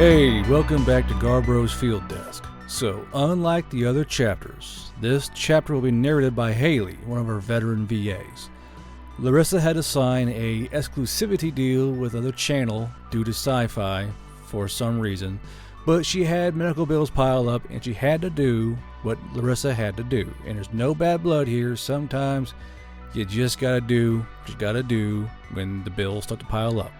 Hey, welcome back to Garbro's Field Desk. So, unlike the other chapters, this chapter will be narrated by Hailey, one of our veteran VAs. Larissa had to sign a exclusivity deal with another channel due to sci-fi for some reason, but she had medical bills pile up and she had to do what Larissa had to do. And there's no bad blood here. Sometimes you just gotta do what you gotta do when the bills start to pile up.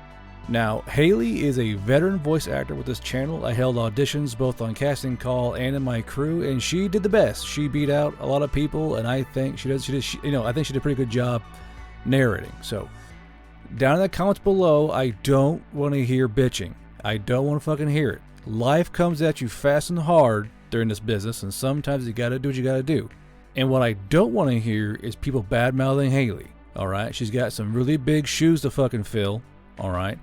Now, Hailey is a veteran voice actor with this channel. I held auditions both on Casting Call and in my crew, and she did the best. She beat out a lot of people, and I think I think she did a pretty good job narrating. So, down in the comments below, I don't want to hear bitching. I don't want to fucking hear it. Life comes at you fast and hard during this business, and sometimes you gotta do what you gotta do. And what I don't want to hear is people bad-mouthing Hailey. Alright, she's got some really big shoes to fucking fill. Alright,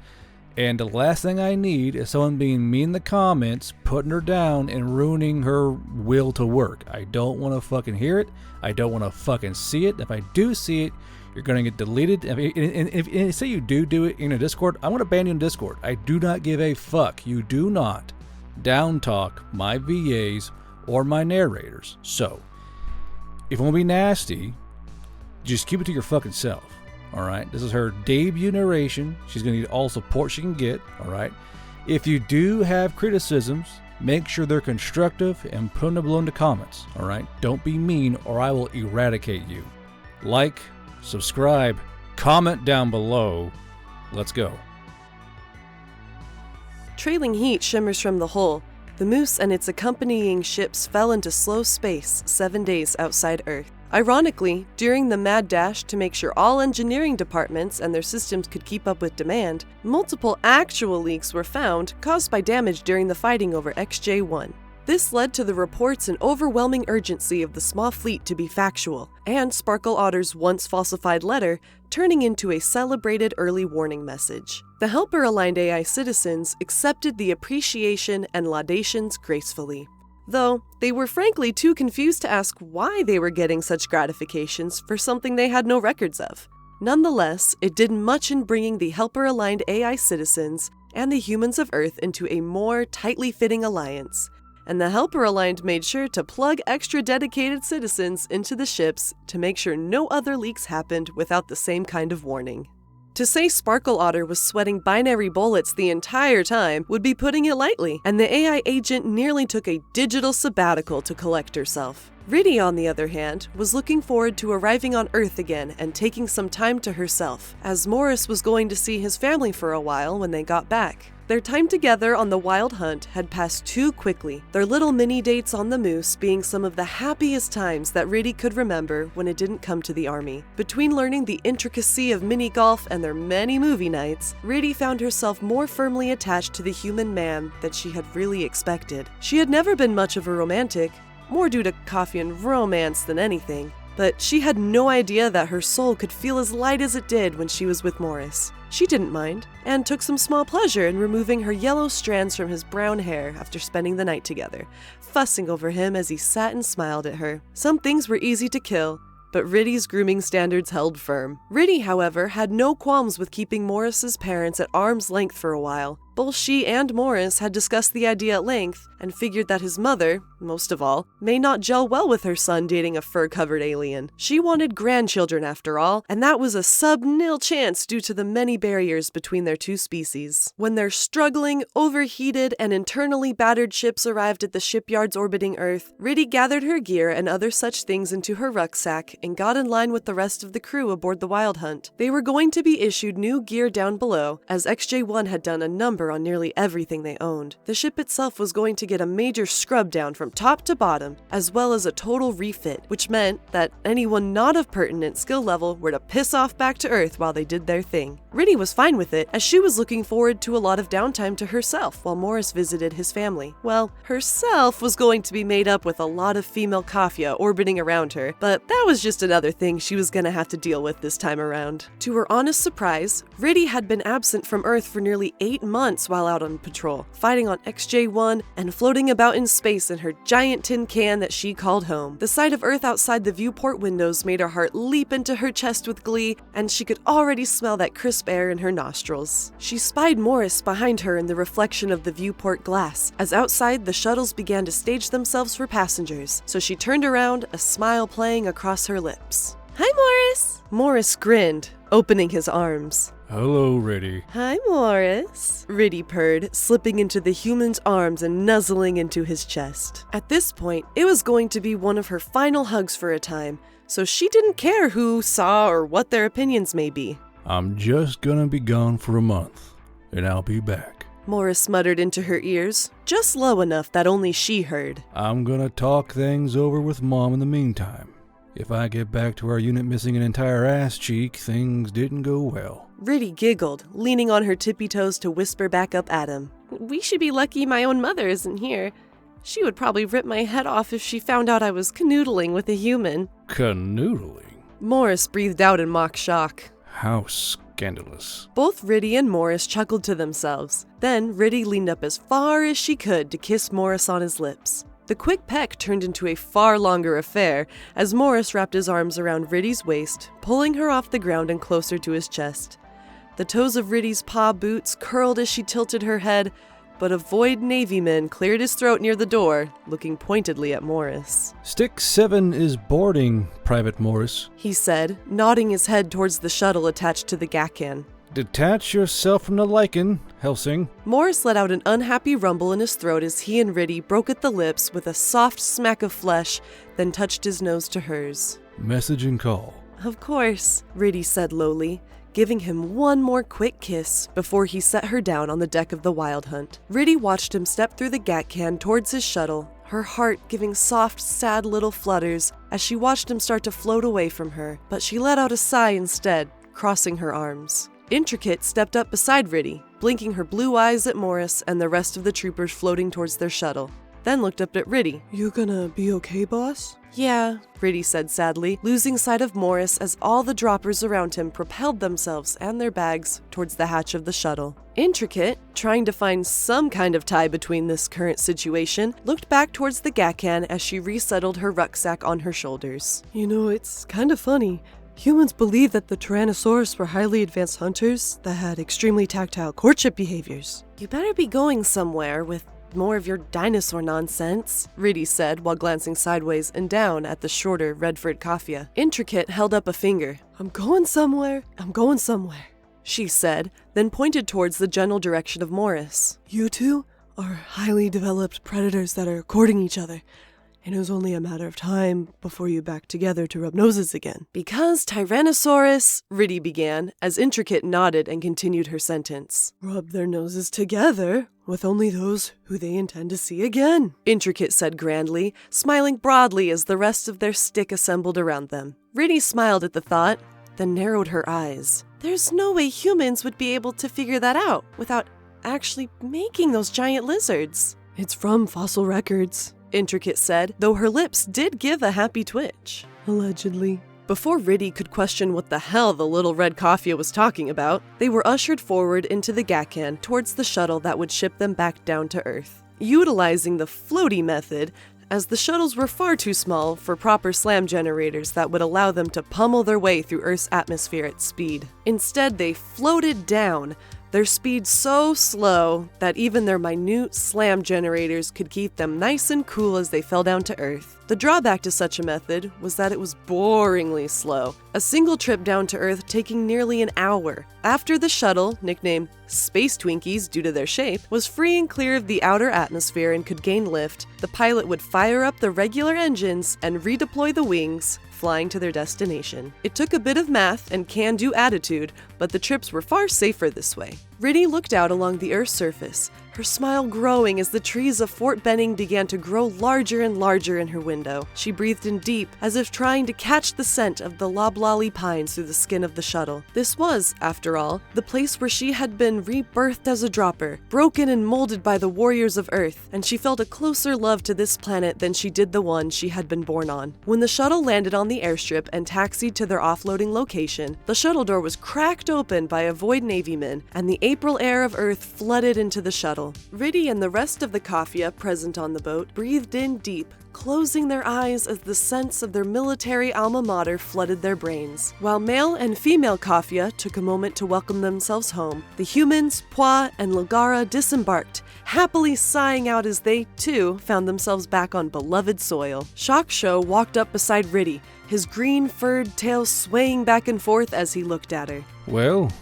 and the last thing I need is someone being mean in the comments, putting her down and ruining her will to work. I don't want to fucking hear it. I don't want to fucking see it. If I do see it, you're going to get deleted. And say you do it in a Discord, I want to ban you in Discord. I do not give a fuck. You do not down talk my VAs or my narrators. So, if you want to be nasty, just keep it to your fucking self. Alright, this is her debut narration. She's going to need all support she can get. Alright, if you do have criticisms, make sure they're constructive and put them below in the comments. Alright, don't be mean or I will eradicate you. Like, subscribe, comment down below. Let's go. Trailing heat shimmers from the hull. The Moose and its accompanying ships fell into slow space 7 days outside Earth. Ironically, during the mad dash to make sure all engineering departments and their systems could keep up with demand, multiple actual leaks were found caused by damage during the fighting over XJ-1. This led to the reports and overwhelming urgency of the small fleet to be factual, and Sparkle Otter's once falsified letter turning into a celebrated early warning message. The Helper-aligned AI citizens accepted the appreciation and laudations gracefully, though they were frankly too confused to ask why they were getting such gratifications for something they had no records of. Nonetheless, it did much in bringing the Helper-aligned AI citizens and the humans of Earth into a more tightly fitting alliance, and the Helper-aligned made sure to plug extra dedicated citizens into the ships to make sure no other leaks happened without the same kind of warning. To say Sparkle Otter was sweating binary bullets the entire time would be putting it lightly, and the AI agent nearly took a digital sabbatical to collect herself. Riddy, on the other hand, was looking forward to arriving on Earth again and taking some time to herself, as Morris was going to see his family for a while when they got back. Their time together on the wild hunt had passed too quickly, their little mini-dates on the Moose being some of the happiest times that Riddy could remember when it didn't come to the army. Between learning the intricacy of mini-golf and their many movie nights, Riddy found herself more firmly attached to the human man than she had really expected. She had never been much of a romantic, more due to coffee and romance than anything, but she had no idea that her soul could feel as light as it did when she was with Morris. She didn't mind, and took some small pleasure in removing her yellow strands from his brown hair after spending the night together, fussing over him as he sat and smiled at her. Some things were easy to kill, but Riddy's grooming standards held firm. Riddy, however, had no qualms with keeping Morris's parents at arm's length for a while. Both she and Morris had discussed the idea at length and figured that his mother, most of all, may not gel well with her son dating a fur-covered alien. She wanted grandchildren after all, and that was a sub-nil chance due to the many barriers between their two species. When their struggling, overheated, and internally battered ships arrived at the shipyards orbiting Earth, Riddy gathered her gear and other such things into her rucksack and got in line with the rest of the crew aboard the Wild Hunt. They were going to be issued new gear down below, as XJ-1 had done a number on nearly everything they owned. The ship itself was going to get a major scrub down from top to bottom, as well as a total refit, which meant that anyone not of pertinent skill level were to piss off back to Earth while they did their thing. Riddy was fine with it, as she was looking forward to a lot of downtime to herself while Morris visited his family. Well, herself was going to be made up with a lot of female Kafia orbiting around her, but that was just another thing she was gonna have to deal with this time around. To her honest surprise, Riddy had been absent from Earth for nearly 8 months once while out on patrol, fighting on XJ-1 and floating about in space in her giant tin can that she called home. The sight of Earth outside the viewport windows made her heart leap into her chest with glee, and she could already smell that crisp air in her nostrils. She spied Morris behind her in the reflection of the viewport glass, as outside the shuttles began to stage themselves for passengers, so she turned around, a smile playing across her lips. "Hi, Morris!" Morris grinned, opening his arms. Hello, Riddy. "Hi, Morris," Riddy purred, slipping into the human's arms and nuzzling into his chest. At this point, it was going to be one of her final hugs for a time, so she didn't care who saw or what their opinions may be. I'm just gonna be gone for a month, and I'll be back. Morris muttered into her ears, just low enough that only she heard. I'm gonna talk things over with Mom in the meantime. If I get back to our unit missing an entire ass cheek, things didn't go well. Riddy giggled, leaning on her tippy toes to whisper back up at him. "We should be lucky my own mother isn't here. She would probably rip my head off if she found out I was canoodling with a human." Canoodling? Morris breathed out in mock shock. How scandalous. Both Riddy and Morris chuckled to themselves. Then Riddy leaned up as far as she could to kiss Morris on his lips. The quick peck turned into a far longer affair as Morris wrapped his arms around Riddy's waist, pulling her off the ground and closer to his chest. The toes of Riddy's paw boots curled as she tilted her head, but a void Navyman cleared his throat near the door, looking pointedly at Morris. Stick 7 is boarding, Private Morris, he said, nodding his head towards the shuttle attached to the Gakan. Detach yourself from the lichen, Helsing. Morris let out an unhappy rumble in his throat as he and Riddy broke at the lips with a soft smack of flesh, then touched his nose to hers. Message and call. "Of course," Riddy said lowly, giving him one more quick kiss before he set her down on the deck of the Wild Hunt. Riddy watched him step through the Gatcan towards his shuttle, her heart giving soft, sad little flutters as she watched him start to float away from her, but she let out a sigh instead, crossing her arms. Intricate stepped up beside Riddy, blinking her blue eyes at Morris and the rest of the troopers floating towards their shuttle, then looked up at Riddy. "You gonna be okay, boss?" "Yeah," Riddy said sadly, losing sight of Morris as all the droppers around him propelled themselves and their bags towards the hatch of the shuttle. Intricate, trying to find some kind of tie between this current situation, looked back towards the Gakan as she resettled her rucksack on her shoulders. "You know, it's kind of funny. Humans believe that the Tyrannosaurus were highly advanced hunters that had extremely tactile courtship behaviors." "You better be going somewhere with more of your dinosaur nonsense," Riddy said while glancing sideways and down at the shorter Redford Kafia. Intricate held up a finger. I'm going somewhere, she said, then pointed towards the general direction of Morris. "You two are highly developed predators that are courting each other. And it was only a matter of time before you back together to rub noses again." "Because Tyrannosaurus," Riddy began, as Intricate nodded and continued her sentence. "Rub their noses together with only those who they intend to see again," Intricate said grandly, smiling broadly as the rest of their stick assembled around them. Riddy smiled at the thought, then narrowed her eyes. There's no way humans would be able to figure that out without actually making those giant lizards. "It's from fossil records," Intricate said, though her lips did give a happy twitch. "Allegedly." Before Riddy could question what the hell the little red Kafia was talking about, they were ushered forward into the Gakan towards the shuttle that would ship them back down to Earth. Utilizing the floaty method, as the shuttles were far too small for proper slam generators that would allow them to pummel their way through Earth's atmosphere at speed. Instead, they floated down, their speed so slow that even their minute slam generators could keep them nice and cool as they fell down to Earth. The drawback to such a method was that it was boringly slow, a single trip down to Earth taking nearly an hour. After the shuttle, nicknamed Space Twinkies due to their shape, was free and clear of the outer atmosphere and could gain lift, the pilot would fire up the regular engines and redeploy the wings, flying to their destination. It took a bit of math and can-do attitude, but the trips were far safer this way. Riddy looked out along the Earth's surface, her smile growing as the trees of Fort Benning began to grow larger and larger in her window. She breathed in deep, as if trying to catch the scent of the loblolly pines through the skin of the shuttle. This was, after all, the place where she had been rebirthed as a dropper, broken and molded by the warriors of Earth, and she felt a closer love to this planet than she did the one she had been born on. When the shuttle landed on the airstrip and taxied to their offloading location, the shuttle door was cracked open by a void Navyman, and the April air of Earth flooded into the shuttle. Riddy and the rest of the Kafia present on the boat breathed in deep, closing their eyes as the sense of their military alma mater flooded their brains. While male and female Kafia took a moment to welcome themselves home, the humans, Pwa, and Lagara disembarked, happily sighing out as they, too, found themselves back on beloved soil. Shockshow walked up beside Riddy, his green furred tail swaying back and forth as he looked at her. Well,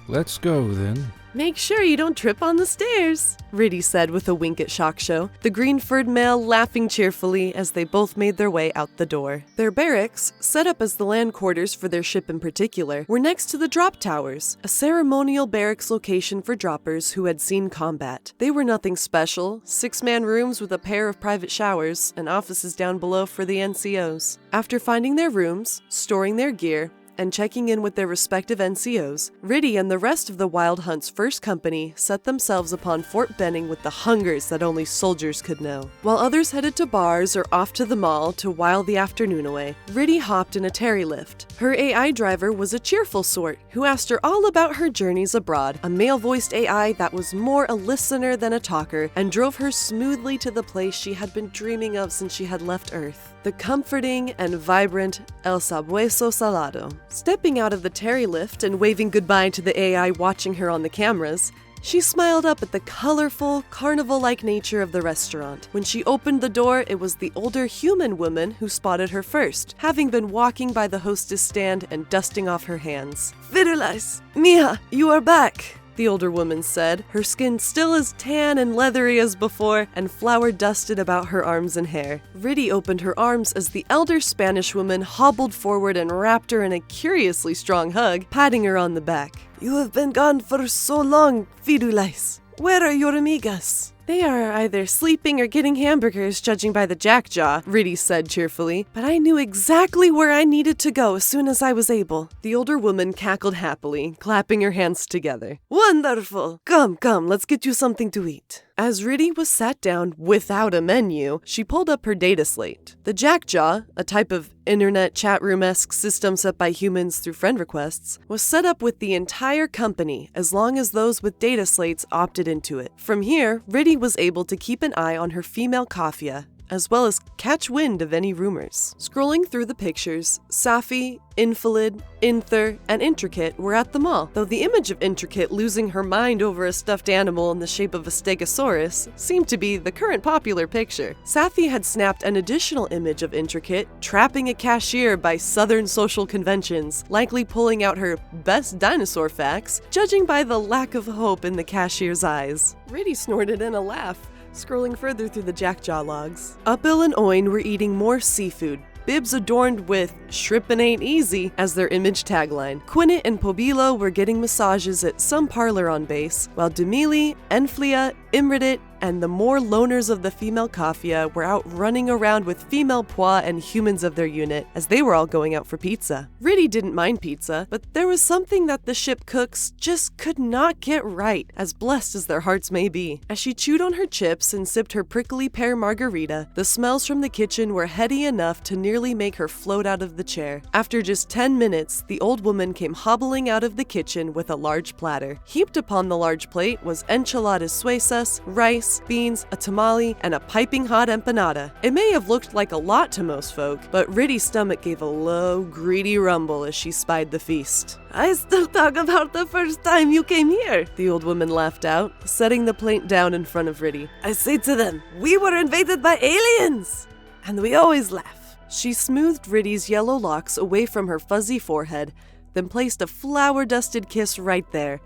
let's go then. Make sure you don't trip on the stairs, Riddy said with a wink at Shockshow, the green-furred male laughing cheerfully as they both made their way out the door. Their barracks, set up as the land quarters for their ship in particular, were next to the drop towers, a ceremonial barracks location for droppers who had seen combat. They were nothing special, 6-man rooms with a pair of private showers and offices down below for the NCOs. After finding their rooms, storing their gear, and checking in with their respective NCOs, Riddy and the rest of the Wild Hunt's first company set themselves upon Fort Benning with the hungers that only soldiers could know. While others headed to bars or off to the mall to while the afternoon away, Riddy hopped in a Terry lift. Her AI driver was a cheerful sort who asked her all about her journeys abroad, a male-voiced AI that was more a listener than a talker, and drove her smoothly to the place she had been dreaming of since she had left Earth, the comforting and vibrant El Sabueso Salado. Stepping out of the Terry lift and waving goodbye to the AI watching her on the cameras, she smiled up at the colorful, carnival-like nature of the restaurant. When she opened the door, it was the older human woman who spotted her first, having been walking by the hostess stand and dusting off her hands. "Firulais, Mija, you are back," the older woman said, her skin still as tan and leathery as before, and flour dusted about her arms and hair. Riddy opened her arms as the elder Spanish woman hobbled forward and wrapped her in a curiously strong hug, patting her on the back. "You have been gone for so long, Firulais. Where are your amigas?" "They are either sleeping or getting hamburgers, judging by the jackjaw," Riddy said cheerfully, "but I knew exactly where I needed to go as soon as I was able." The older woman cackled happily, clapping her hands together. "Wonderful! Come, let's get you something to eat." As Riddy was sat down without a menu, she pulled up her data slate. The Jackjaw, a type of internet chat room-esque system set by humans through friend requests, was set up with the entire company as long as those with data slates opted into it. From here, Riddy was able to keep an eye on her female Kafia, as well as catch wind of any rumors. Scrolling through the pictures, Safi, Infalid, Inther, and Intricate were at the mall, though the image of Intricate losing her mind over a stuffed animal in the shape of a stegosaurus seemed to be the current popular picture. Safi had snapped an additional image of Intricate, trapping a cashier by Southern social conventions, likely pulling out her best dinosaur facts, judging by the lack of hope in the cashier's eyes. Riddy snorted in a laugh, scrolling further through the Jackjaw logs. Upbill and Oin were eating more seafood, bibs adorned with "Shrippin' ain't easy" as their image tagline. Quinnet and Pobilo were getting massages at some parlor on base, while Demili, Enflia, Imridit, and the more loners of the female Kafia were out running around with female Pwa and humans of their unit as they were all going out for pizza. Riddy didn't mind pizza, but there was something that the ship cooks just could not get right, as blessed as their hearts may be. As she chewed on her chips and sipped her prickly pear margarita, the smells from the kitchen were heady enough to nearly make her float out of the chair. After just 10 minutes, the old woman came hobbling out of the kitchen with a large platter. Heaped upon the large plate was enchiladas suizas, rice, beans, a tamale, and a piping hot empanada. It may have looked like a lot to most folk, but Riddy's stomach gave a low, greedy rumble as she spied the feast. "I still talk about the first time you came here," the old woman laughed out, setting the plate down in front of Riddy. "I say to them, we were invaded by aliens! And we always laugh." She smoothed Riddy's yellow locks away from her fuzzy forehead, then placed a flour-dusted kiss right there,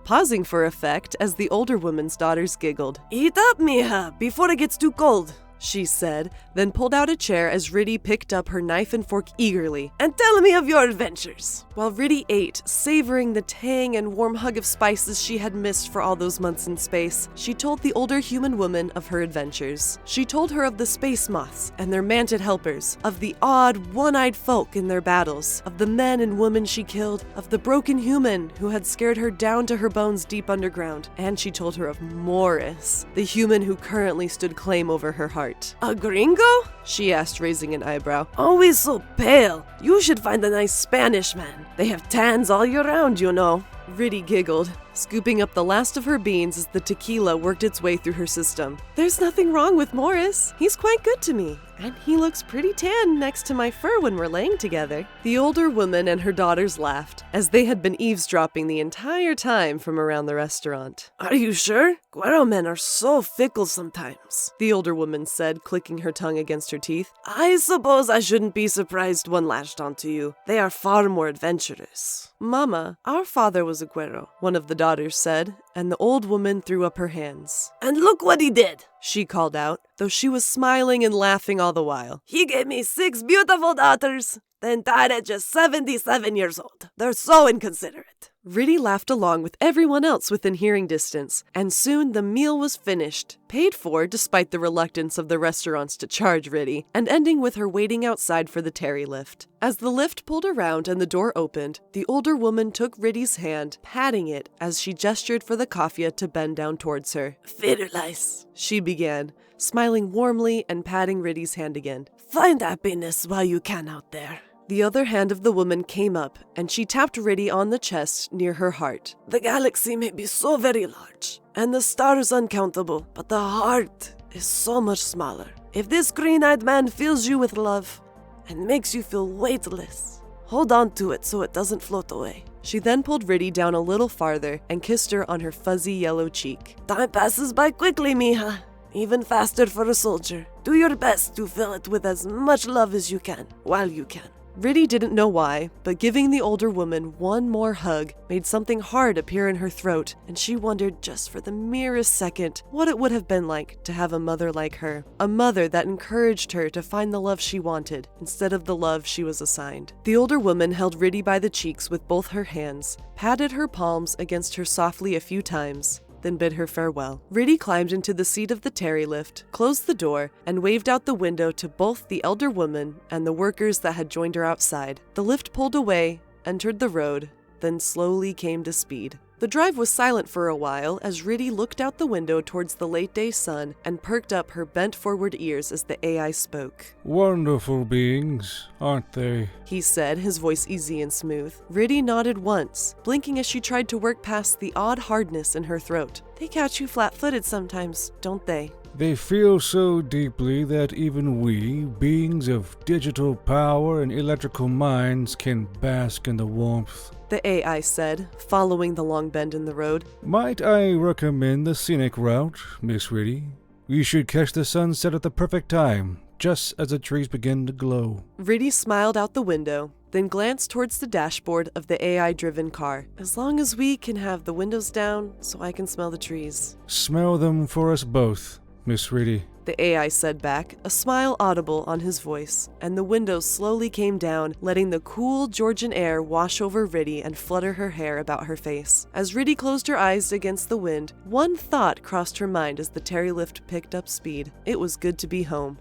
pausing for effect as the older woman's daughters giggled. "Eat up, Mija, before it gets too cold," she said, then pulled out a chair as Riddy picked up her knife and fork eagerly. "And tell me of your adventures." While Riddy ate, savoring the tang and warm hug of spices she had missed for all those months in space, she told the older human woman of her adventures. She told her of the space moths and their manted helpers, of the odd, one-eyed folk in their battles, of the men and women she killed, of the broken human who had scared her down to her bones deep underground, and she told her of Morris, the human who currently stood claim over her heart. "A gringo?" she asked, raising an eyebrow. "Always so pale. You should find a nice Spanish man. They have tans all year round, you know." Riddy giggled, scooping up the last of her beans as the tequila worked its way through her system. "There's nothing wrong with Morris. He's quite good to me. And he looks pretty tan next to my fur when we're laying together." The older woman and her daughters laughed, as they had been eavesdropping the entire time from around the restaurant. "Are you sure? Guero men are so fickle sometimes," the older woman said, clicking her tongue against her teeth. "I suppose I shouldn't be surprised one latched onto you. They are far more adventurous." "Mama, our father was a Guero," one of the daughters said, and the old woman threw up her hands. "And look what he did," she called out, though she was smiling and laughing all the while. "He gave me 6 beautiful daughters, then died at just 77 years old. They're so inconsiderate." Riddy laughed along with everyone else within hearing distance, and soon the meal was finished, paid for despite the reluctance of the restaurants to charge Riddy, and ending with her waiting outside for the Terry lift. As the lift pulled around and the door opened, the older woman took Riddy's hand, patting it as she gestured for the Kafia to bend down towards her. "Firulais," she began, smiling warmly and patting Riddy's hand again. "Find happiness while you can out there." The other hand of the woman came up, and she tapped Riddy on the chest near her heart. "The galaxy may be so very large, and the stars uncountable, but the heart is so much smaller. If this green-eyed man fills you with love and makes you feel weightless, hold on to it so it doesn't float away." She then pulled Riddy down a little farther and kissed her on her fuzzy yellow cheek. "Time passes by quickly, mija. Even faster for a soldier. Do your best to fill it with as much love as you can, while you can." Riddy didn't know why, but giving the older woman one more hug made something hard appear in her throat, and she wondered just for the merest second what it would have been like to have a mother like her. A mother that encouraged her to find the love she wanted, instead of the love she was assigned. The older woman held Riddy by the cheeks with both her hands, patted her palms against her softly a few times, then bid her farewell. Riddy climbed into the seat of the Terry lift, closed the door, and waved out the window to both the elder woman and the workers that had joined her outside. The lift pulled away, entered the road, then slowly came to speed. The drive was silent for a while as Riddy looked out the window towards the late-day sun and perked up her bent-forward ears as the AI spoke. "Wonderful beings, aren't they?" he said, his voice easy and smooth. Riddy nodded once, blinking as she tried to work past the odd hardness in her throat. "They catch you flat-footed sometimes, don't they?" They feel so deeply that even we, beings of digital power and electrical minds, can bask in the warmth, the AI said, following the long bend in the road. "Might I recommend the scenic route, Miss Riddy? We should catch the sunset at the perfect time, just as the trees begin to glow." Riddy smiled out the window, then glanced towards the dashboard of the AI-driven car. "As long as we can have the windows down so I can smell the trees." "Smell them for us both, Miss Riddy," the AI said back, a smile audible on his voice, and the windows slowly came down, letting the cool Georgian air wash over Riddy and flutter her hair about her face. As Riddy closed her eyes against the wind, one thought crossed her mind as the Terry lift picked up speed. It was good to be home.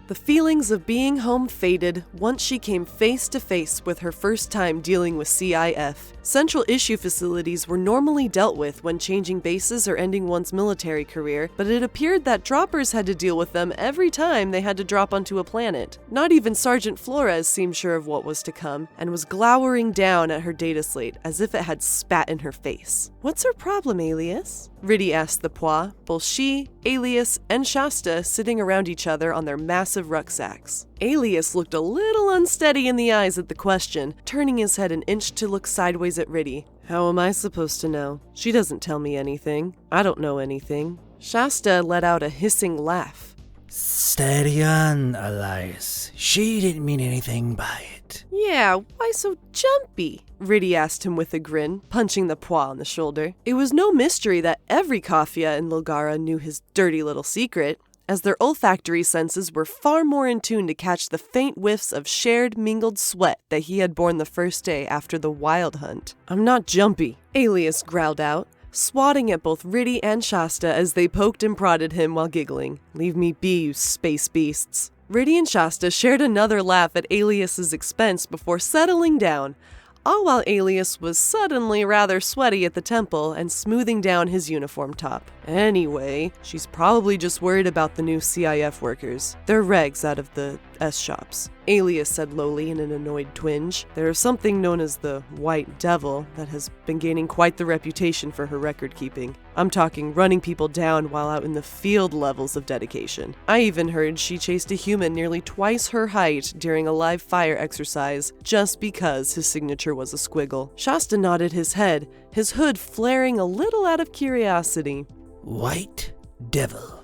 The feelings of being home faded once she came face to face with her first time dealing with CIF. Central issue facilities were normally dealt with when changing bases or ending one's military career, but it appeared that droppers had to deal with them every time they had to drop onto a planet. Not even Sergeant Flores seemed sure of what was to come, and was glowering down at her data slate as if it had spat in her face. "What's her problem, Alias?" Riddy asked the Poi, both she, Alias, and Shasta sitting around each other on their massive rucksacks. Alias looked a little unsteady in the eyes at the question, turning his head an inch to look sideways at Riddy. "How am I supposed to know? She doesn't tell me anything. I don't know anything." Shasta let out a hissing laugh. "Steady on, Eliza. She didn't mean anything by it." "Yeah, why so jumpy?" Riddy asked him with a grin, punching the Poi on the shoulder. It was no mystery that every Kafia in Lilgara knew his dirty little secret, as their olfactory senses were far more in tune to catch the faint whiffs of shared mingled sweat that he had borne the first day after the wild hunt. "I'm not jumpy," Alias growled out, swatting at both Riddy and Shasta as they poked and prodded him while giggling. "Leave me be, you space beasts." Riddy and Shasta shared another laugh at Alias's expense before settling down, all while Alias was suddenly rather sweaty at the temple and smoothing down his uniform top. "Anyway, she's probably just worried about the new CIF workers. They're regs out of the S-shops. Alias said lowly in an annoyed twinge. There is something known as the White Devil that has been gaining quite the reputation for her record-keeping. I'm talking running people down while out in the field levels of dedication. I even heard she chased a human nearly twice her height during a live fire exercise just because his signature was a squiggle. Shasta nodded his head, his hood flaring a little out of curiosity. White Devil.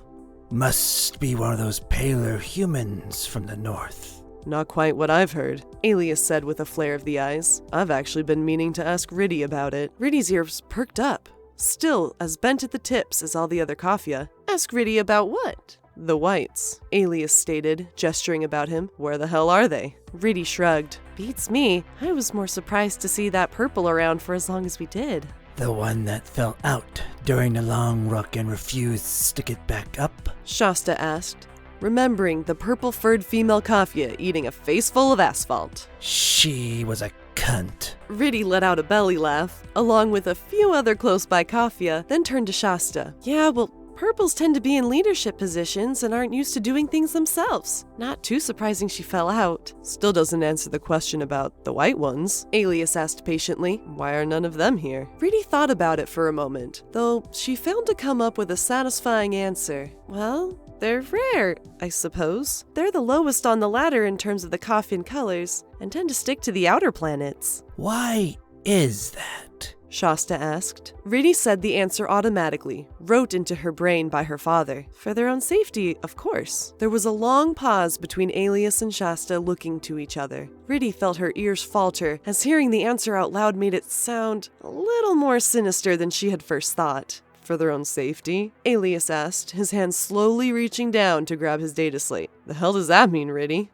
Must be one of those paler humans from the north. Not quite what I've heard, Alias said with a flare of the eyes. I've actually been meaning to ask Riddy about it. Riddy's ears perked up, still as bent at the tips as all the other Kafia. Ask Riddy about what? The whites, Alias stated, gesturing about him. Where the hell are they? Riddy shrugged. Beats me. I was more surprised to see that purple around for as long as we did. The one that fell out during the long ruck and refused to stick it back up? Shasta asked, remembering the purple-furred female Kafia eating a face full of asphalt. She was a cunt. Riddy let out a belly laugh, along with a few other close-by Kafia, then turned to Shasta. Yeah, well, purples tend to be in leadership positions and aren't used to doing things themselves. Not too surprising she fell out. Still doesn't answer the question about the white ones, Alias asked patiently. Why are none of them here? Riddy thought about it for a moment, though she failed to come up with a satisfying answer. Well, they're rare, I suppose. They're the lowest on the ladder in terms of the Kafin colors, and tend to stick to the outer planets. Why is that? Shasta asked. Riddy said the answer automatically, wrote into her brain by her father. For their own safety, of course. There was a long pause between Alias and Shasta looking to each other. Riddy felt her ears falter, as hearing the answer out loud made it sound a little more sinister than she had first thought. For their own safety? Alias asked, his hand slowly reaching down to grab his data slate. The hell does that mean, Riddy?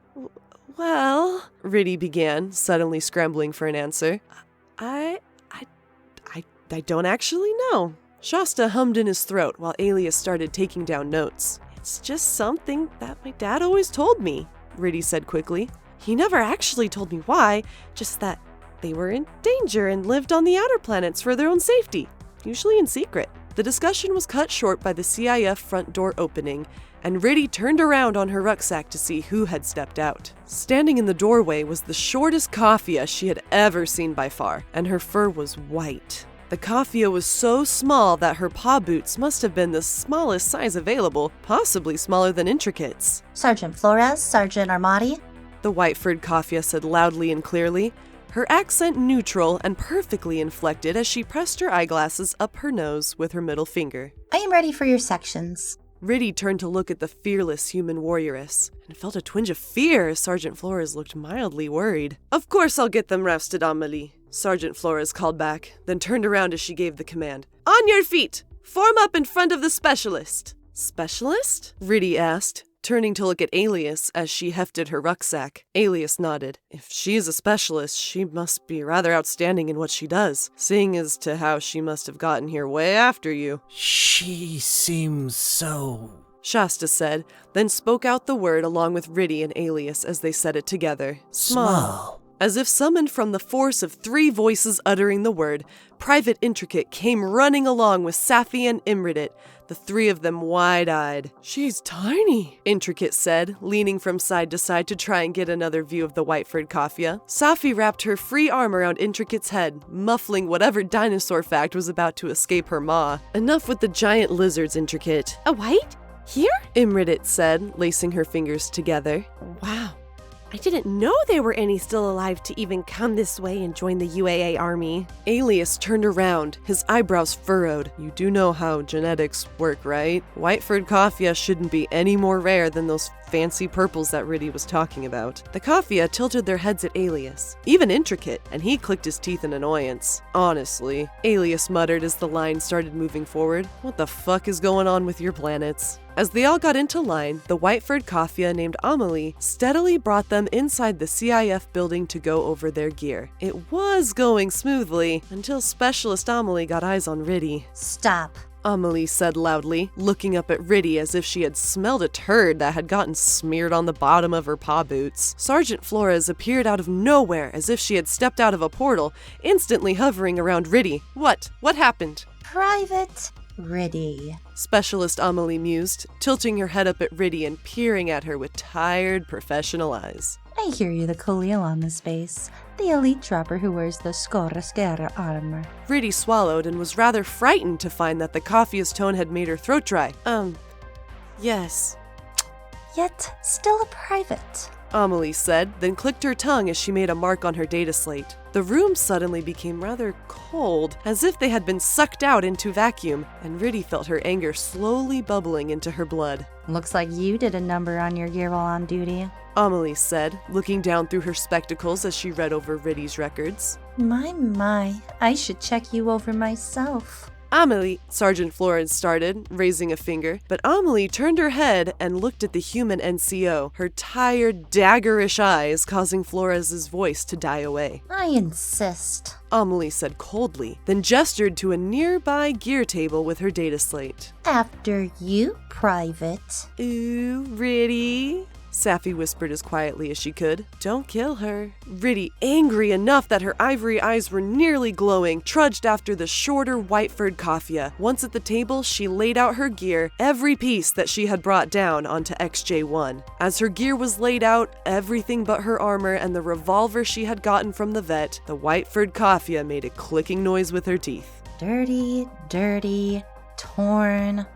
Well, Riddy began, suddenly scrambling for an answer. I don't actually know. Shasta hummed in his throat while Alias started taking down notes. It's just something that my dad always told me, Riddy said quickly. He never actually told me why, just that they were in danger and lived on the outer planets for their own safety, usually in secret. The discussion was cut short by the CIF front door opening, and Riddy turned around on her rucksack to see who had stepped out. Standing in the doorway was the shortest Kafia she had ever seen by far, and her fur was white. The Kafia was so small that her paw boots must have been the smallest size available, possibly smaller than Intricate's. Sergeant Flores, Sergeant Armati. The white-furred Kafia said loudly and clearly, her accent neutral and perfectly inflected as she pressed her eyeglasses up her nose with her middle finger. I am ready for your sections. Riddy turned to look at the fearless human warrioress and felt a twinge of fear as Sergeant Flores looked mildly worried. Of course I'll get them rested, Amelie, Sergeant Flores called back, then turned around as she gave the command. On your feet! Form up in front of the specialist. Specialist? Riddy asked, turning to look at Alias as she hefted her rucksack. Alias nodded. If she's a specialist, she must be rather outstanding in what she does, seeing as to how she must have gotten here way after you. She seems so... Shasta said, then spoke out the word along with Riddy and Alias as they said it together. small. As if summoned from the force of 3 voices uttering the word, Private Intricate came running along with Safi and Imridit, the 3 of them wide-eyed. She's tiny, Intricate said, leaning from side to side to try and get another view of the white-furred Kafia. Safi wrapped her free arm around Intricate's head, muffling whatever dinosaur fact was about to escape her maw. Enough with the giant lizards, Intricate. A white? Here? Imridit said, lacing her fingers together. Wow. I didn't know there were any still alive to even come this way and join the UAA army. Alias turned around, his eyebrows furrowed. You do know how genetics work, right? White-furred Kafia shouldn't be any more rare than those fancy purples that Riddy was talking about. The Kafia tilted their heads at Alias, even Intricate, and he clicked his teeth in annoyance. Honestly, Alias muttered as the line started moving forward. What the fuck is going on with your planets? As they all got into line, the white-furred Kafia named Amelie steadily brought them inside the CIF building to go over their gear. It was going smoothly until Specialist Amelie got eyes on Riddy. Stop. Amelie said loudly, looking up at Riddy as if she had smelled a turd that had gotten smeared on the bottom of her paw boots. Sergeant Flores appeared out of nowhere as if she had stepped out of a portal, instantly hovering around Riddy. What? What happened? Private. Riddy. Specialist Amelie mused, tilting her head up at Riddy and peering at her with tired, professional eyes. I hear you the Khalil on this base, the elite dropper who wears the Skorraskera armor. Riddy swallowed and was rather frightened to find that the coffee's tone had made her throat dry. Yes, Yet still a private. Amelie said, then clicked her tongue as she made a mark on her data slate. The room suddenly became rather cold, as if they had been sucked out into vacuum, and Riddy felt her anger slowly bubbling into her blood. Looks like you did a number on your gear while on duty. Amelie said, looking down through her spectacles as she read over Riddy's records. My, I should check you over myself. Amelie, Sergeant Florence started, raising a finger, but Amelie turned her head and looked at the human NCO, her tired, daggerish eyes causing Flores's voice to die away. I insist. Amelie said coldly, then gestured to a nearby gear table with her data slate. After you, Private. Ooh, Riddy, Safi whispered as quietly as she could. Don't kill her. Riddy, angry enough that her ivory eyes were nearly glowing, trudged after the shorter, white-furred Katja. Once at the table, she laid out her gear, every piece that she had brought down onto XJ1. As her gear was laid out, everything but her armor and the revolver she had gotten from the vet, the white-furred Katja made a clicking noise with her teeth. Dirty, torn,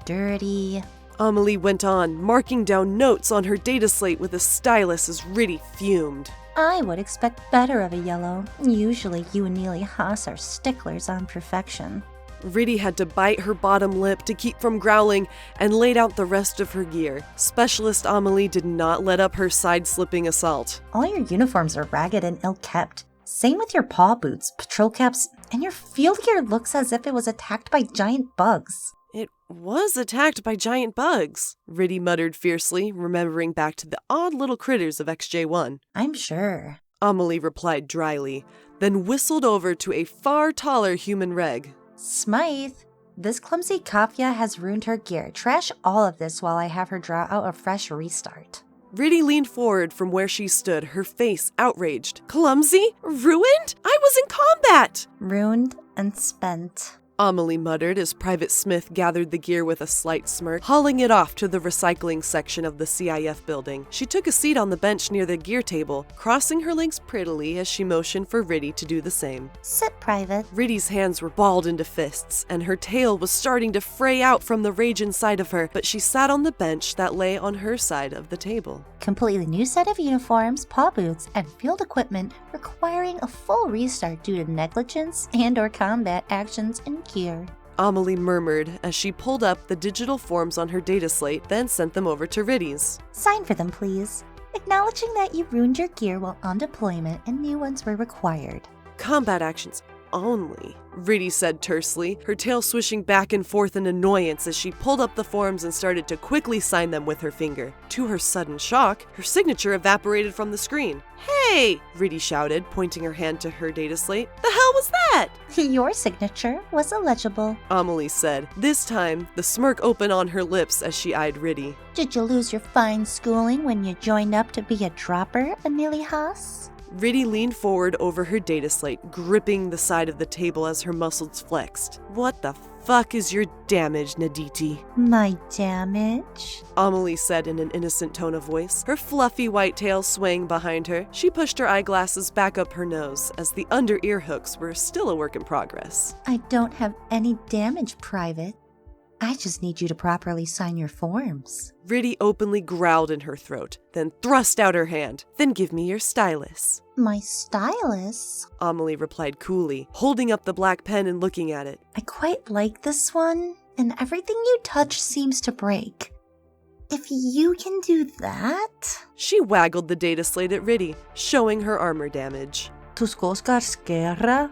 dirty. Amelie went on, marking down notes on her data slate with a stylus as Riddy fumed. I would expect better of a yellow. Usually you and Neely Haas are sticklers on perfection. Riddy had to bite her bottom lip to keep from growling and laid out the rest of her gear. Specialist Amelie did not let up her side-slipping assault. All your uniforms are ragged and ill-kept. Same with your paw boots, patrol caps, and your field gear looks as if it was attacked by giant bugs. It was attacked by giant bugs, Riddy muttered fiercely, remembering back to the odd little critters of XJ1. I'm sure. Amelie replied dryly, then whistled over to a far taller human reg. Smythe, this clumsy Katja has ruined her gear. Trash all of this while I have her draw out a fresh restart. Riddy leaned forward from where she stood, her face outraged. Clumsy? Ruined? I was in combat! Ruined and spent. Amelie muttered as Private Smith gathered the gear with a slight smirk, hauling it off to the recycling section of the CIF building. She took a seat on the bench near the gear table, crossing her legs prettily as she motioned for Riddy to do the same. Sit, Private. Riddy's hands were balled into fists, and her tail was starting to fray out from the rage inside of her, but she sat on the bench that lay on her side of the table. Completely new set of uniforms, paw boots, and field equipment requiring a full restart due to negligence and/or combat actions in gear. Amelie murmured as she pulled up the digital forms on her data slate, then sent them over to Riddy's. Sign for them, please. Acknowledging that you ruined your gear while on deployment and new ones were required. Combat actions only, Riddy said tersely, her tail swishing back and forth in annoyance as she pulled up the forms and started to quickly sign them with her finger. To her sudden shock, her signature evaporated from the screen. Hey! Riddy shouted, pointing her hand to her data slate. The hell was that? Your signature was illegible, Amelie said, this time the smirk open on her lips as she eyed Riddy. Did you lose your fine schooling when you joined up to be a dropper, Amelie Haas? Riddy leaned forward over her data slate, gripping the side of the table as her muscles flexed. What the fuck is your damage, Naditi? My damage? Amelie said in an innocent tone of voice, her fluffy white tail swaying behind her. She pushed her eyeglasses back up her nose, as the under-ear hooks were still a work in progress. I don't have any damage, Private. I just need you to properly sign your forms. Riddy openly growled in her throat, then thrust out her hand. Then give me your stylus. My stylus? Amelie replied coolly, holding up the black pen and looking at it. I quite like this one, and everything you touch seems to break. If you can do that... She waggled the data slate at Riddy, showing her armor damage. Tuscoscar.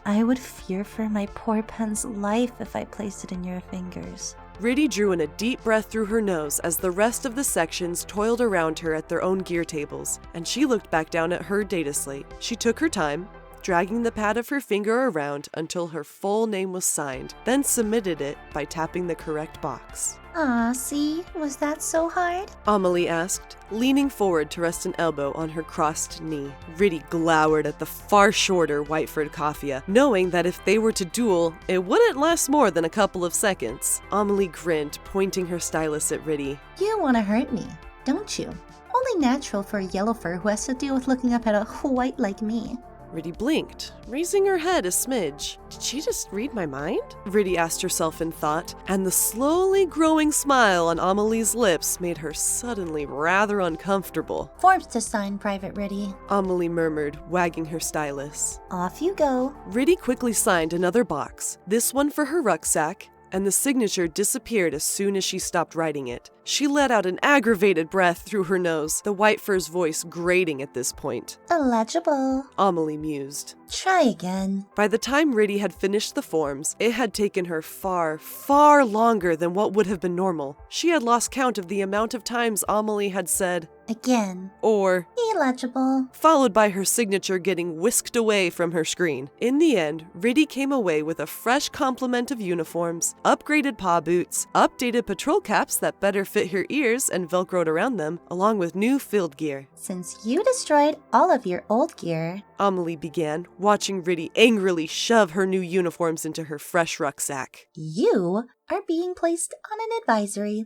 I would fear for my poor pen's life if I placed it in your fingers. Riddy drew in a deep breath through her nose as the rest of the sections toiled around her at their own gear tables, and she looked back down at her data slate. She took her time, dragging the pad of her finger around until her full name was signed, then submitted it by tapping the correct box. Aw, see? Was that so hard? Amelie asked, leaning forward to rest an elbow on her crossed knee. Riddy glowered at the far shorter white-furred Katja, knowing that if they were to duel, it wouldn't last more than a couple of seconds. Amelie grinned, pointing her stylus at Riddy. You want to hurt me, don't you? Only natural for a yellow fur who has to deal with looking up at a white like me. Riddy blinked, raising her head a smidge. Did she just read my mind? Riddy asked herself in thought, and the slowly growing smile on Amelie's lips made her suddenly rather uncomfortable. Forms to sign, Private Riddy. Amelie murmured, wagging her stylus. Off you go. Riddy quickly signed another box, this one for her rucksack, and the signature disappeared as soon as she stopped writing it. She let out an aggravated breath through her nose, the white fur's voice grating at this point. Illegible. Amelie mused. Try again. By the time Riddy had finished the forms, it had taken her far, far longer than what would have been normal. She had lost count of the amount of times Amelie had said, Again. or Illegible. followed by her signature getting whisked away from her screen. In the end, Riddy came away with a fresh complement of uniforms, upgraded paw boots, updated patrol caps that better fit her ears and velcroed around them, along with new field gear. Since you destroyed all of your old gear, Amelie began, watching Riddy angrily shove her new uniforms into her fresh rucksack. you are being placed on an advisory.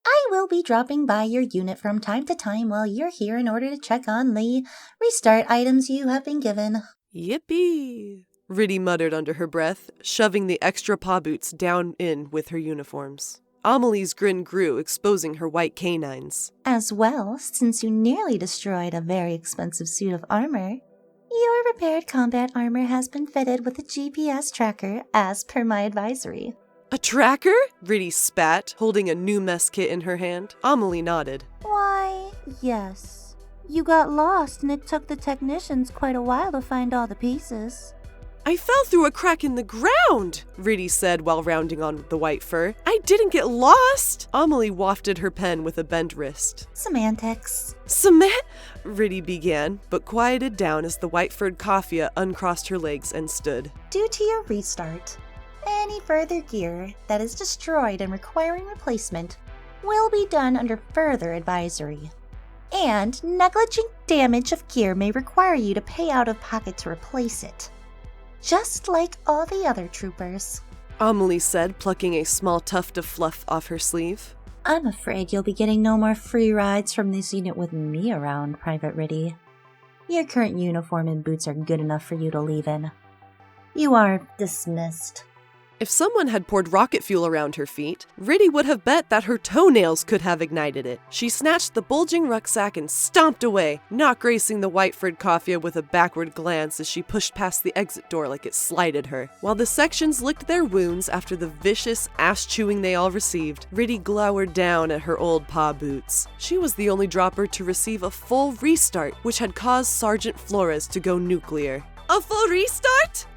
I will be dropping by your unit from time to time while you're here in order to check on the restart items you have been given. Yippee! Riddy muttered under her breath, shoving the extra paw boots down in with her uniforms. Amelie's grin grew, exposing her white canines. As well, since you nearly destroyed a very expensive suit of armor, your repaired combat armor has been fitted with a GPS tracker as per my advisory. A tracker? Riddy spat, holding a new mess kit in her hand. Amelie nodded. Why, yes. You got lost and it took the technicians quite a while to find all the pieces. I fell through a crack in the ground, Riddy said while rounding on the white fur. I didn't get lost. Amelie wafted her pen with a bent wrist. Semantics. Cement? Riddy began, but quieted down as the white-furred Katja uncrossed her legs and stood. Due to your restart, any further gear that is destroyed and requiring replacement will be done under further advisory. And negligent damage of gear may require you to pay out of pocket to replace it. Just like all the other troopers. Amelie said, plucking a small tuft of fluff off her sleeve. I'm afraid you'll be getting no more free rides from this unit with me around, Private Riddy. Your current uniform and boots are good enough for you to leave in. You are dismissed. If someone had poured rocket fuel around her feet, Riddy would have bet that her toenails could have ignited it. She snatched the bulging rucksack and stomped away, not gracing the white-furred Katja with a backward glance as she pushed past the exit door like it slighted her. While the sections licked their wounds after the vicious ass-chewing they all received, Riddy glowered down at her old paw boots. She was the only dropper to receive a full restart, which had caused Sergeant Flores to go nuclear. A full restart?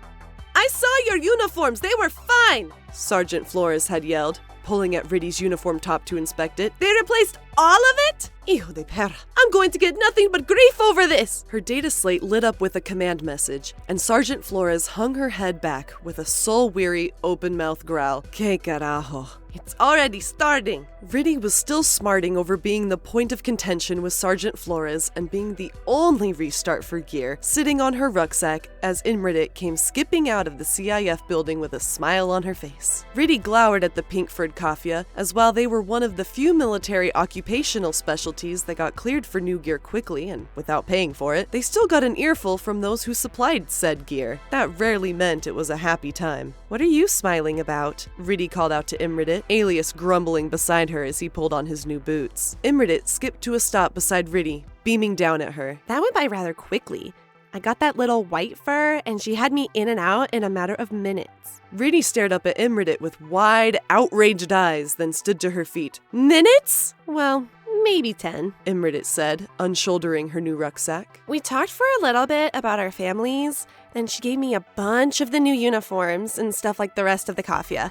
I saw your uniforms, they were fine! Sergeant Flores had yelled, pulling at Riddy's uniform top to inspect it. They replaced all of it? Hijo de perra. I'm going to get nothing but grief over this! Her data slate lit up with a command message, and Sergeant Flores hung her head back with a soul-weary, open-mouthed growl. Que carajo. It's already starting. Riddy was still smarting over being the point of contention with Sergeant Flores and being the only restart for gear, sitting on her rucksack as Erinda came skipping out of the CIF building with a smile on her face. Riddy glowered at the pink-furred Katja, as while they were one of the few military occupational specialties that got cleared for new gear quickly and without paying for it, they still got an earful from those who supplied said gear. That rarely meant it was a happy time. What are you smiling about? Riddy called out to Erinda, alias grumbling beside her as he pulled on his new boots. Erinda skipped to a stop beside Riddy, beaming down at her. That went by rather quickly. I got that little white fur, and she had me in and out in a matter of minutes. Riddy stared up at Erinda with wide, outraged eyes, then stood to her feet. Minutes? Well, maybe 10. Erinda said, unshouldering her new rucksack. We talked for a little bit about our families, then she gave me a bunch of the new uniforms and stuff like the rest of the Katja.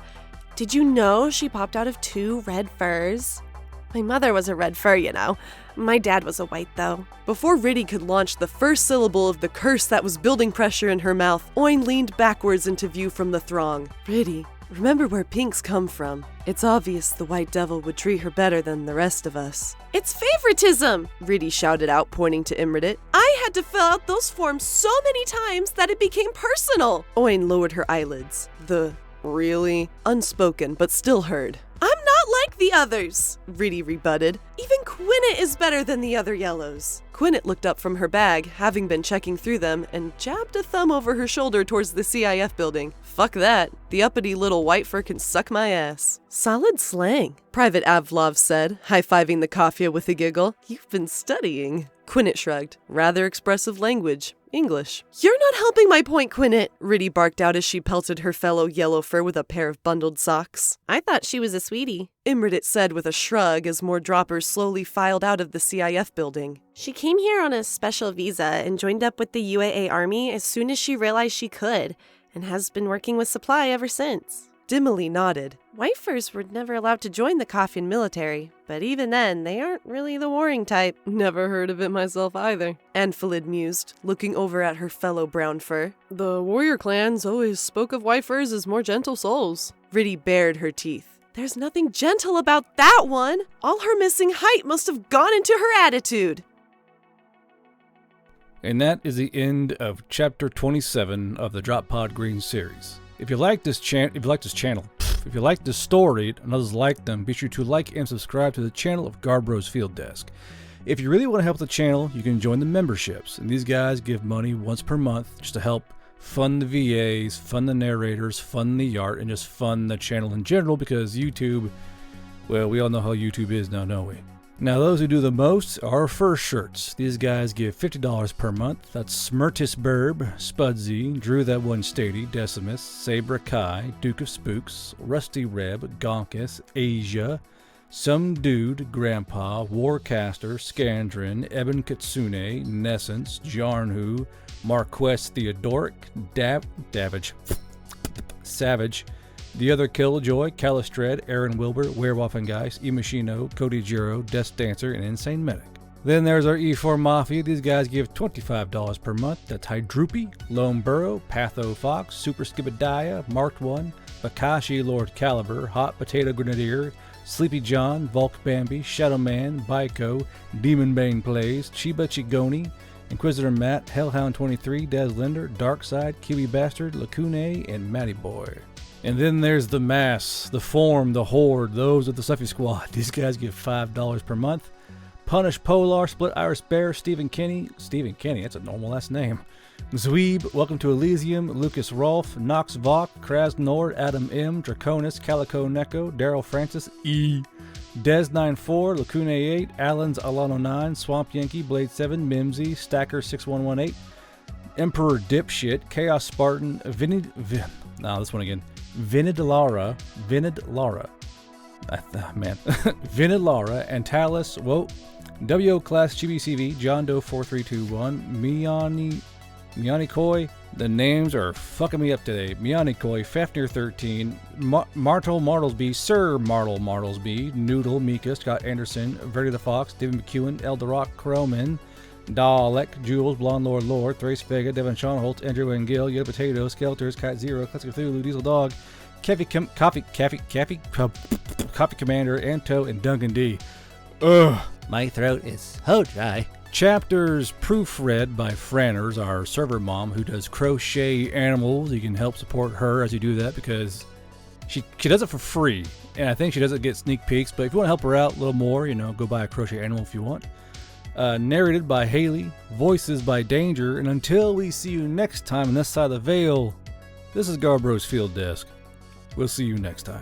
Did you know she popped out of 2 red furs? My mother was a red fur, you know. My dad was a white, though. Before Riddy could launch the first syllable of the curse that was building pressure in her mouth, Oin leaned backwards into view from the throng. Riddy, Remember where pinks come from. It's obvious the White Devil would treat her better than the rest of us. It's favoritism! Riddy shouted out, pointing to Imridit. I had to fill out those forms so many times that it became personal. Oin lowered her eyelids. The really unspoken, but still heard. I'm not like the others, Riddy rebutted. Even Quinnet is better than the other yellows. Quinnet looked up from her bag, having been checking through them, and jabbed a thumb over her shoulder towards the CIF building. Fuck that. The uppity little white fur can suck my ass. Solid slang, Private Avlov said, high-fiving the Kafia with a giggle. You've been studying. Quinnet shrugged. Rather expressive language. English. You're not helping my point, Quinnet, Riddy barked out as she pelted her fellow yellow fur with a pair of bundled socks. I thought she was a sweetie, Imridit said with a shrug as more droppers slowly filed out of the CIF building. She came here on a special visa and joined up with the UAA Army as soon as she realized she could, and has been working with supply ever since. Dimily nodded. White furs were never allowed to join the Kafian military, but even then, they aren't really the warring type. Never heard of it myself either, Anfalid mused, looking over at her fellow brown fur. The warrior clans always spoke of white furs as more gentle souls. Riddy bared her teeth. There's nothing gentle about that one. All her missing height must have gone into her attitude. And that is the end of Chapter 27 of the Drop Pod Green series. If you like this channel, if you like this story and others like them, be sure to like and subscribe to the channel of Garbro's Field Desk. If you really want to help the channel, you can join the memberships, and these guys give money once per month just to help fund the VAs, fund the narrators, fund the art, and just fund the channel in general, because YouTube, well, we all know how YouTube is now, don't we? Now, those who do the most are our fur shirts. These guys give $50 per month. That's Smirtis Burb, Spudsy, Drew That One Stady, Decimus, Sabra Kai, Duke of Spooks, Rusty Reb, Gonkus, Asia, Some Dude, Grandpa, Warcaster, Scandrin, Eben Kitsune, Nessence, Jarnhu, Marquess Theodoric, Davidge, Savage, The Other Killjoy, Calistred, Aaron Wilbur, Werewolfengeist, Imashino, Cody Jiro, Death Dancer, and Insane Medic. Then there's our E4 Mafia. These guys give $25 per month. That's Hydroopy, Lone Burrow, Patho Fox, Super Skibadiah, Marked One, Bakashi Lord Caliber, Hot Potato Grenadier, Sleepy John, Volk Bambi, Shadow Man, Baiko, Demon Bane Plays, Chiba Chigoni, Inquisitor Matt, Hellhound 23, Des Linder, Darkside, Kiwi Bastard, Lacune, and Matty Boy. And then there's the Mass, the Form, the Horde, those of the Stuffy Squad. These guys give $5 per month. Punish Polar, Split Iris Bear, Stephen Kenny, that's a normal last name. Zweeb, Welcome to Elysium, Lucas Rolfe, Nox Vok, Krasnord, Adam M, Draconis, Calico Neko, Daryl Francis, E, Des94, Lacune 8, Allens Alano 9, Swamp Yankee, Blade 7, Mimsy, Stacker 6118, Emperor Dipshit, Chaos Spartan, Vinid Lara, Antalis, WO Class GBCV, John Doe 4321, Mianikoi, the names are fucking me up today. Mianikoi, Fafnir 13, Martel Martlesby, Sir Martel Martlesby, Noodle, Mika, Scott Anderson, Verdi the Fox, David McEwen, Elderock, Croman, Dalek, Jules, Blonde Lord, Thrace Vega, Devon Schonholtz, Andrew and Gale, Yellow Potato, Skelters, Kite Zero, Classic Cthulhu, Diesel Dog, Coffee Commander, Anto, and Duncan D. Ugh, My throat is so dry. Chapters proofread by Franners, our server mom, who does crochet animals. You can help support her as you do that, because she does it for free, and I think she doesn't get sneak peeks. But if you want to help her out a little more, go buy a crochet animal if you want. Narrated by Hailey, voices by Danger, and until we see you next time on this side of the veil, this is Garbro's Field Desk. We'll see you next time.